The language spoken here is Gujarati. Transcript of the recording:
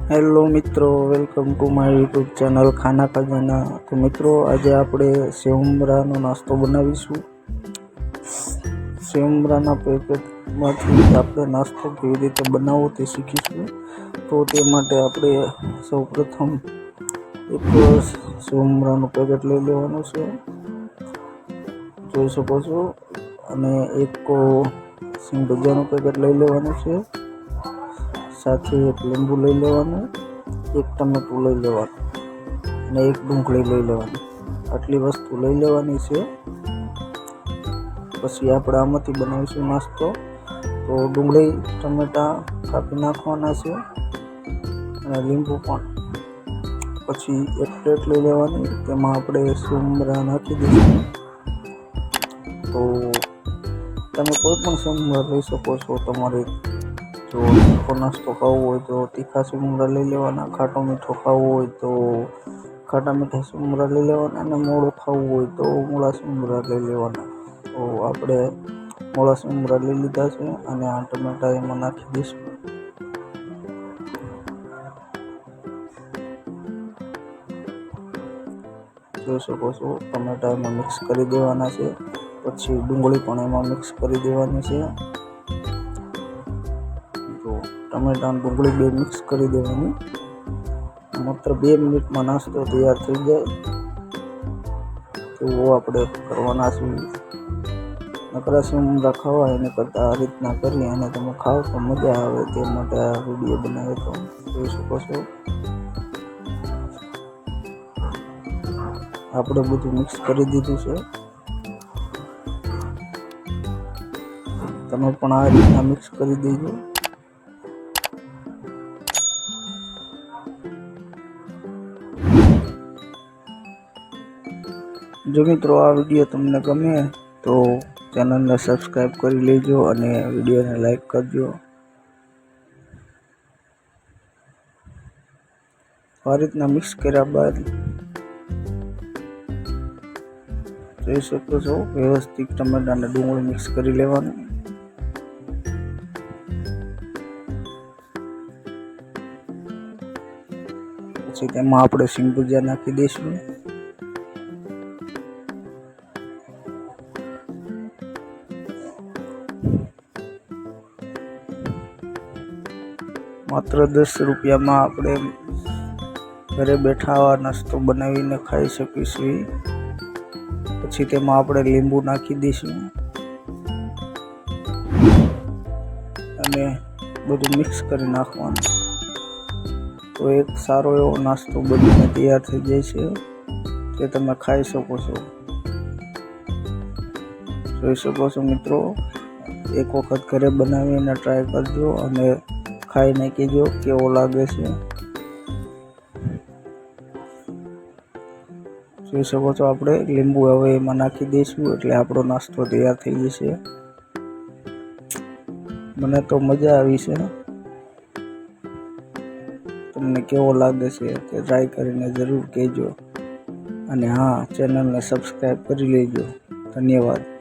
હેલો મિત્રો, welcome to my YouTube channel ખાના ખજાના। તો મિત્રો, આજે આપણે સેવમરાનો નાસ્તો બનાવીશું। સેવમરાના પેકેટમાંથી આપણે નાસ્તો કેવી રીતે બનાવવો તે શીખીશું। તો તે માટે આપણે સૌપ્રથમ એક સેવમરાનું પેકેટ લઈ લેવાનું છે, જોઈ શકો છો, અને એક સિંગ ભજીયાનું પેકેટ લઈ લેવાનું છે, સાથે એક લીંબુ લઈ લેવાનું, એક ટમેટું લઈ લેવાનું અને એક ડુંગળી લઈ લેવાની। આટલી વસ્તુ લઈ લેવાની છે। પછી આપણે આમાંથી બનાવીશું નાસ્તો। તો ડુંગળી ટમેટા કાપી નાખવાના છે અને લીંબુ પણ। પછી એક પ્લેટ લઈ લેવાની, તેમાં આપણે સેવમરા નાખી દઈશું। તો તમે કોઈ પણ સેવમરા લઈ શકો છો તમારે। જો તીખો નાસ્તો ખાવો હોય તો તીખા સેવમરા લઈ લેવાના, ખાટો મીઠો ખાવો હોય તો ખાટા મીઠા સેવમરા લઈ લેવાના, અને મોળું ખાવું હોય તો મોળા સેવમરા લઈ લેવાના। તો આપણે મોળા સેવમરા લઈ લીધા છે અને આ ટમેટા એમાં નાખી દઈશું। જોઈ શકો છો, ટમેટા એમાં મિક્સ કરી દેવાના છે। પછી ડુંગળી પણ એમાં મિક્સ કરી દેવાની છે। તો ટમેટા અને ડુંગળી બે મિક્સ કરી દેવાની। માત્ર 2 મિનિટમાં નાસ્તો તૈયાર થઈ જાય તેવો આપણે કરવાના છે। નકરા સેવમરા ખાવા એને કરતાં આ રીતના કરી અને તમે ખાઓ તો મજા આવે, તે માટે આ વિડીયો બનાવ્યો તો જોઈ શકો છો। આપણે બધું મિક્સ કરી દીધું છે, તમે પણ આ રીતના મિક્સ કરી દેજો। જો મિત્રો આ વિડીયો તમને ગમે તો ચેનલને સબસ્ક્રાઈબ કરી લેજો અને વિડીયોને લાઈક કરજો। આ રીતના મિક્સ કર્યા બાદ જોઈ શકો છો, વ્યવસ્થિત ટમેટા અને ડુંગળી મિક્સ કરી લેવાનું। પછી તેમાં આપણે સિંગ ભજીયા નાખી દઈશું। માત્ર 10 રૂપિયામાં આપણે ઘરે બેઠા આ નાસ્તો બનાવીને ખાઈ શકીશું। પછી તેમાં આપણે લીંબુ નાખી દઈશું અને બધું મિક્સ કરી નાખવાનું। તો એક સારો એવો નાસ્તો બનીને તૈયાર થઈ જાય છે, જે તમે ખાઈ શકો છો। જોઈ શકો છો મિત્રો, એક વખત ઘરે બનાવીને ટ્રાય કરજો અને ખાઈને કહેજો કેવો લાગે છે। જોઈ શકો છો, આપણે લીંબુ હવે એમાં નાખી દઈશું એટલે આપણો નાસ્તો તૈયાર થઈ જશે। મને તો મજા આવી છે, તમને કેવો લાગે છે તે ટ્રાય કરીને જરૂર કહેજો, અને હા, ચેનલને સબસ્ક્રાઈબ કરી લેજો। ધન્યવાદ।